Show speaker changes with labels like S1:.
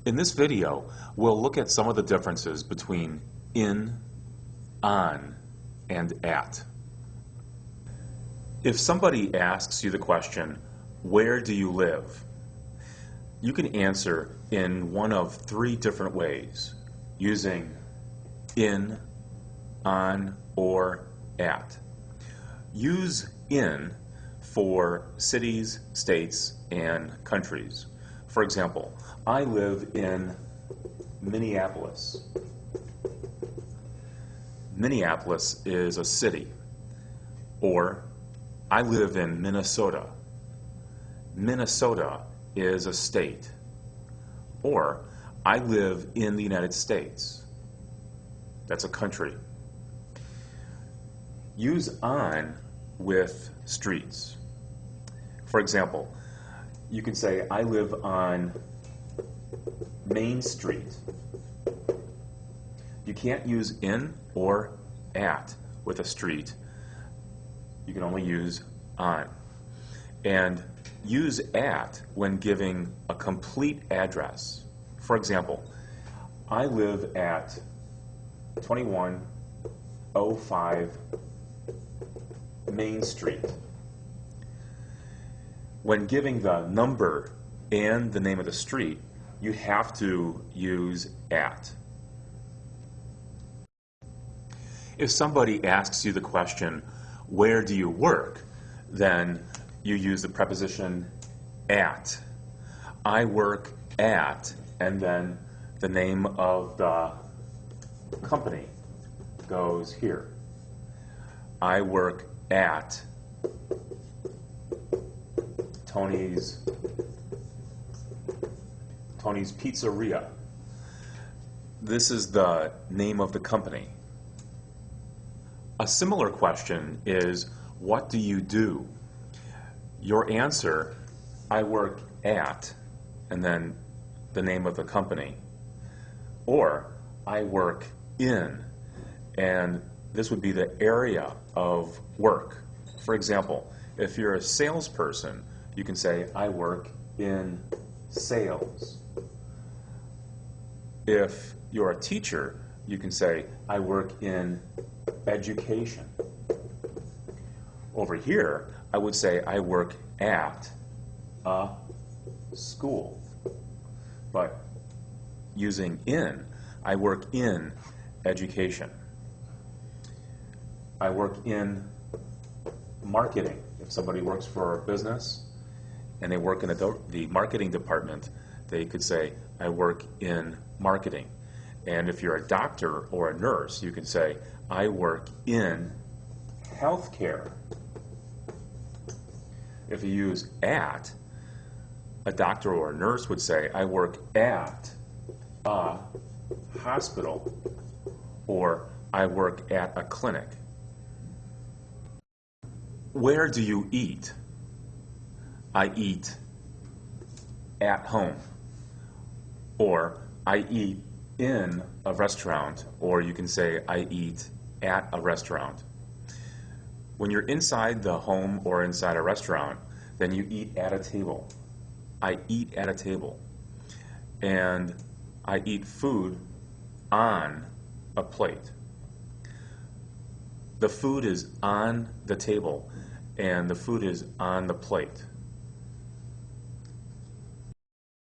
S1: In this video, we'll look at some of the differences between in, on, and at. If somebody asks you the question, where do you live? You can answer in one of three different ways, using in, on, or at. Use in for cities, states, and countries. For example, I live in Minneapolis. Minneapolis is a city. Or, I live in Minnesota. Minnesota is a state. Or, I live in the United States. That's a country. Use on with streets. For example, you can say, I live on Main Street. You can't use in or at with a street. You can only use on. And use at when giving a complete address. For example, I live at 2105 Main Street. When giving the number and the name of the street, you have to use at. If somebody asks you the question, where do you work? Then you use the preposition at. I work at, and then the name of the company goes here. I work at Tony's Pizzeria. This is the name of the company. A similar question is, what do you do? Your answer, I work at, and then the name of the company. Or, I work in, and this would be the area of work. For example, if you're a salesperson, you can say, I work in sales. If you're a teacher, you can say, I work in education. Over here, I would say, I work at a school. But using in, I work in education. I work in marketing. If somebody works for a business and they work in the marketing department, they could say, I work in marketing. And if you're a doctor or a nurse, you can say, I work in healthcare. If you use at, a doctor or a nurse would say, I work at a hospital, or I work at a clinic. Where do you eat? I eat at home. Or I eat in a restaurant, or you can say I eat at a restaurant. When you're inside the home or inside a restaurant, then you eat at a table. I eat at a table. And I eat food on a plate. The food is on the table, and the food is on the plate.